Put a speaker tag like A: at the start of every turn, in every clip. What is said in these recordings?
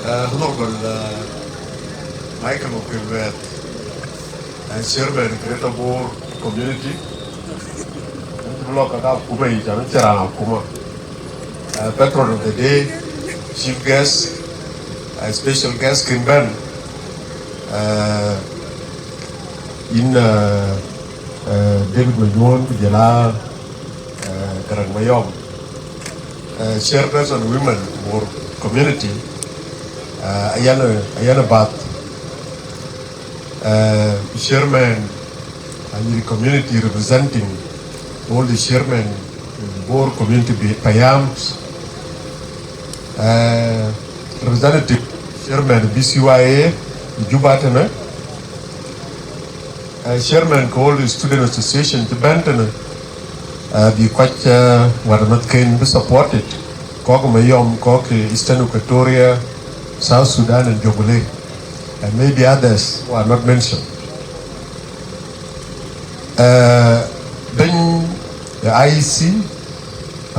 A: Honorable Michael Okilwet, Chairman Greater Board Community, Patron of the Day, Chief Guest, Special Guest Kimben, in David Mayon, Jala, Karang Mayom, Chairperson Women Board Community, Ayana Bat, Chairman and the community representing all the chairmen board community Payams, representative chairman BCYA, Jubatana, chairman called the student association to Benton, the Kwacha Waramat can be supported, Kogamayom, Kok, Eastern Equatoria, South Sudan and Jogule, and maybe others who are not mentioned. Then the IEC,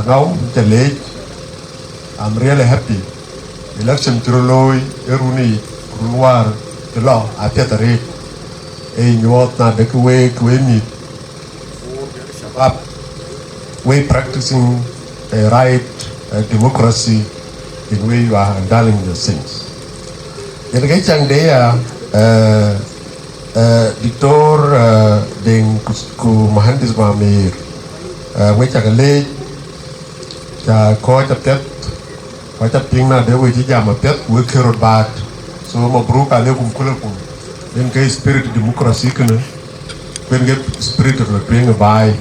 A: now the late, I'm really happy. Election Truloi, Eruni, Runwar, the law, I get a rate. A new na the way, Kweni, way practicing a right democracy in way you are handling the things. In the kitchen, there, Dictor Ding ku Mahandis Mamir, which I can lay quite a pet, quite a ping na de which jam a pet, we carrot bat. So Mabruk Alekum Kulapum, then get spirit democracy, when get spirit of the bring a by.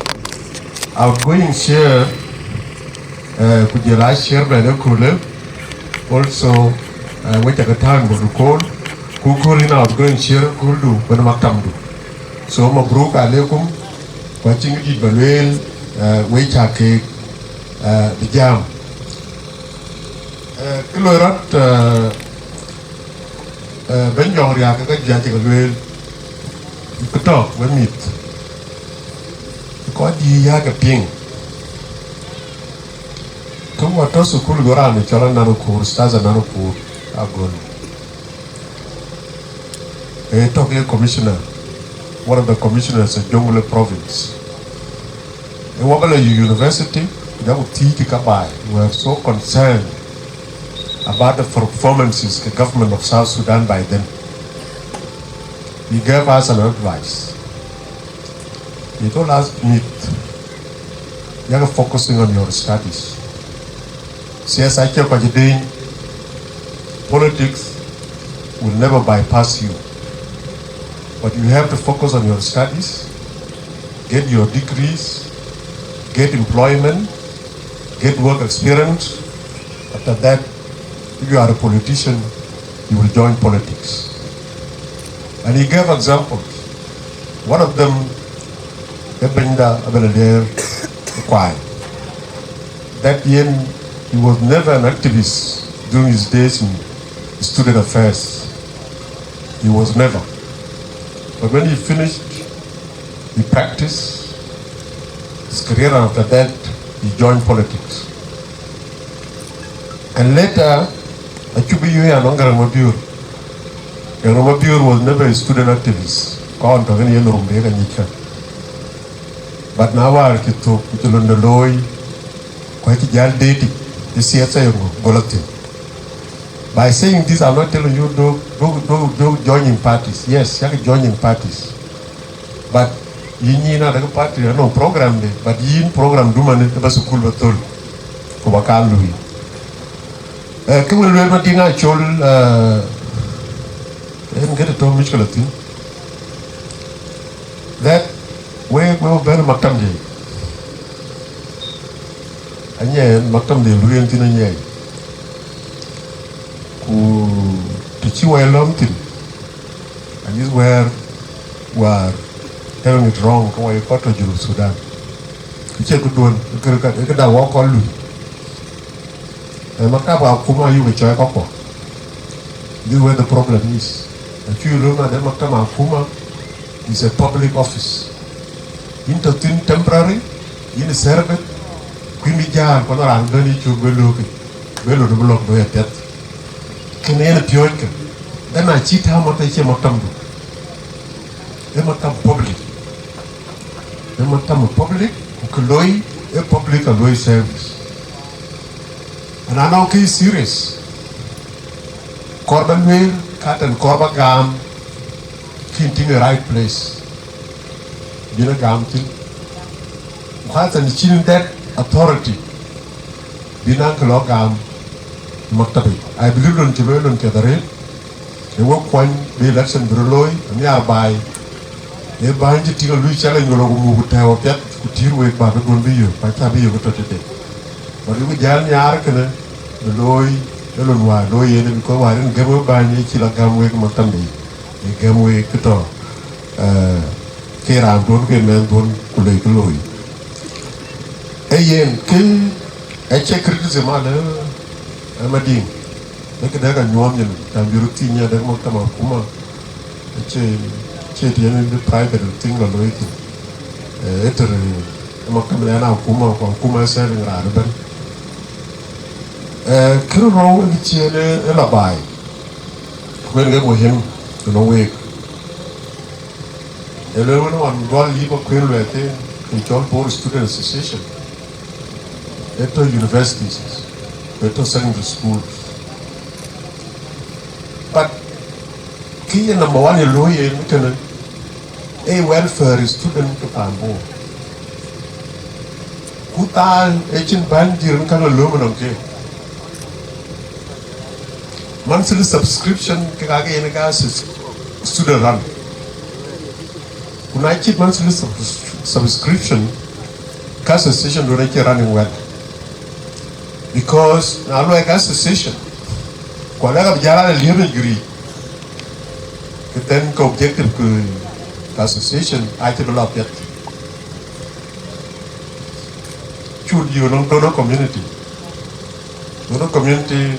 A: Outgoing share, could you like share by the cooler? Also, which at a time was recalled, who call in outgoing share could do when Makamdu. So Mabruk Alekum, watching it Baluel, which are cake, the jam. Kilorat Ben Yoria, Jatigawel, you could talk when meet. Because you have a ping. Come what else could go around the Cholananokur, Stars and Nanokur, are gone. A talking commissioner, one of the commissioners of Jongule province. A Wagala University, that would teach Kabai, were so concerned about the performances of the government of South Sudan by then. He gave us an advice. He told us, meet, you are focusing on your studies. Politics will never bypass you. But you have to focus on your studies, get your degrees, get employment, get work experience. After that, if you are a politician, you will join politics. And he gave examples. One of them, Ebenda Abelader Kwai. That year, he was never an activist during his days in student affairs. He was never. But when he finished, he practiced his career, and after that, he joined politics. And later, Achubi and Ongaramabur. Ramabur was never a student activist. But now I get to the Loy, quite a jail dating, the CSA Golatin. By saying this, I'm not telling you do joining parties. Yes, you are joining parties. But you need another party, no program, but you program do man the best school battle. Kubakal Louis. Can we learn what I told get it to Michelatin? That way will bear Matamde. And yet, Matamde, Louis and Tina. Who teach you a long thing. And this where we are having it wrong, how I got to Sudan. You check good one, you can walk on Louis. And Makaba Kuma, you will try Coco. This is where the problem is. And you learn that Makama Kuma is a public office. Into temporary, in a servant, Quimija, Konoran, Gani, Chubeluki. belo do blok do yatet kene pioj ka dana chita mata che matam do e matam public e matam public ku loi e public a loi service and I know ke serious korban wel katan korba gam kinting the right place bina gam tin katan chin that authority bina klo gam maktabi I believe on chilo on kedare e wo kwan be election broloi ami arbai e banji tiga lui challenge lo mu tawo pet ku tirwe ba be gon biyo pa ta biyo ko tete bari bu jal ñaar kana loy elon wa loy yene ko wa ren gamo banyi ci la gamwe ko maktambi e gamwe ko to kera don ke men don ku lay ko loy e yen ke e che kritisema la amadin nek daga ñoom ñen tam biru tinya dag mo tama kuma che tiene de private thing lo loy ki etere mo kam ya na kuma sa ngra ban kero ro ni tiene e la bai kwen ga mo hen no we e le wono an gol li ko kwen le te in John Paul Student Association eto universities eto secondary schools but key number one in lawyer a welfare student to pambo kutal echin banjir kan lo mo ke monthly subscription ke ga ene ga student run kuna chip monthly subscription ka association do ke running well because na lo ga association kwa la jara le libre degree then ko objective ko association I develop yet should you know no community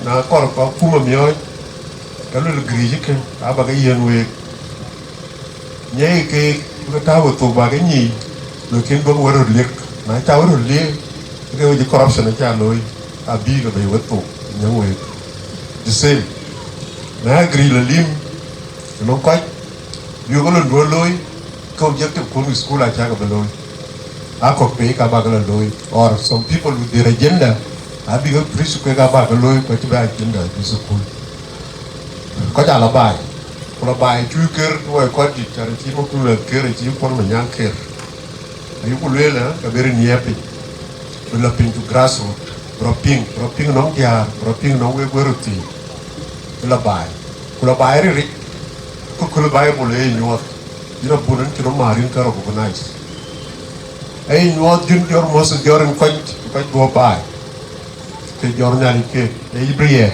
A: na kor ko kuma mioy ka lu griji ke aba ga yen we nyei ke ko tawo to ba ga ni lo ken go waro lek na ta waro le ke wo corruption cha loy abi ga be wato nyang we the same na agri le lim no quite you go lo loy ko objective ko school a cha ga loy a ko pe ka ba ga loy or some people with their agenda abi ga preach ko ga ba ga loy ko ti ba agenda di school ko ja la bai ko la bai chu ker ko ko di tar ti mo ku le ker ti ko ma nyang ker ayu ko le la ka beri ni epi la pin to grassroots dropping no ya dropping no we ti la bai ko la bai ri ko la bai mo le nyot dina bunan ci no marin ka ro ko nice ay nyot jun jor mo so joren ko do bai ke jor nyali ke ay briye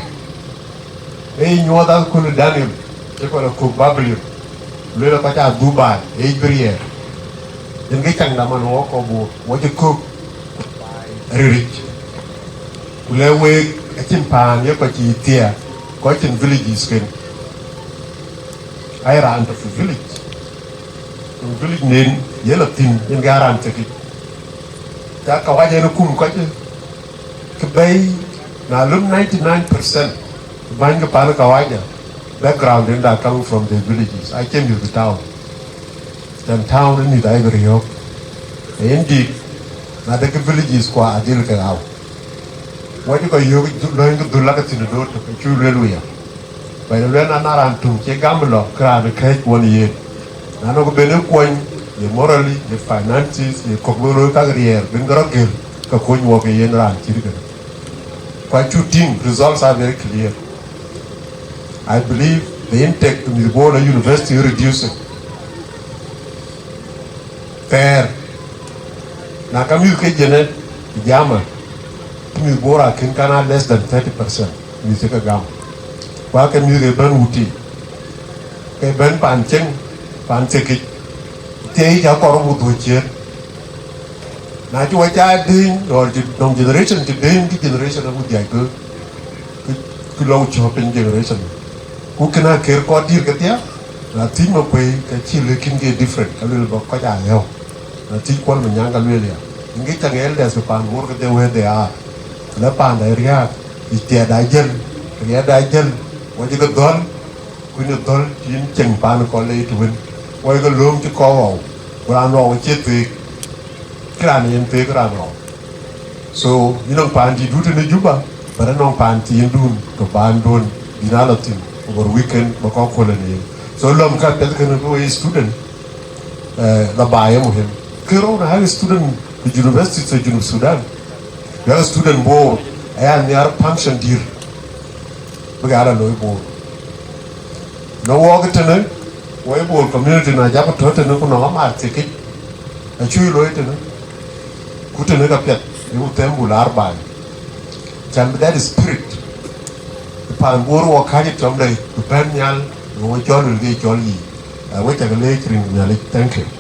A: ay nyot al ko daniel e ko la ko babli le la ka ta dubai ay briye den ngi tang da man wo ko bu wo ci ko ri le we achin pan ye ko ci tia ko chin villages ken ay ran to village village nen yela tin en garan te ki ta ka waje no kum ko ke bay na lum 99% bang pa ka waje background in that coming from the villages I came to the town then town ni dai brio endi na de villages ko adil ka aw waje ko yo lo ngi dulla ka tin do to chu leluya bay le na naran tu ke gamlo kra de kai woni ye na no ko bene koñ ye morally ye finances ye kokoro ka grier ben grogel ka koñ wo ke yen ran ci diga kwa shooting results are very clear I believe the intake in the Bola University reducing fair na kami ke jene jama mi bora kin kana less than 30% mi se ka gam kwa ke mi ke ban wuti ke ban pan cheng pan cheki te ja ko ro bu che na chu cha din or dong generation to din ki generation of ja ku lo cho pen generation ku kana ker ko dir ka tia na ti mo pe ka chi le kin ge different ka le ba ko ja yo na ti ko ma nyanga le ya ngi ta ngel da su pan wor ka de we de a la pan da ria ite da jel ya da jel waji ga dol ku ni dol tin cheng pan ko le tu win wai ga lum ti ko wa ran ro che te kran yen te kran ro so you know pan di du te juba bara no pan ti dun to pan dun dinalatin over weekend ba ko ko le ni so lom ka pel kan ko student la baye mo hen kero na high student the university of Sudan ya student bo aya ni ar function dir bagara loy bo no wo ga tane way bo community na ja ko to tane ko no ma te ke a chui loy tane ku tane ka pet yu tembu lar ba chan that spirit pan bo ro ka ji tom dai pen nyal no jol ge jol yi wa ta le krin nyal thank you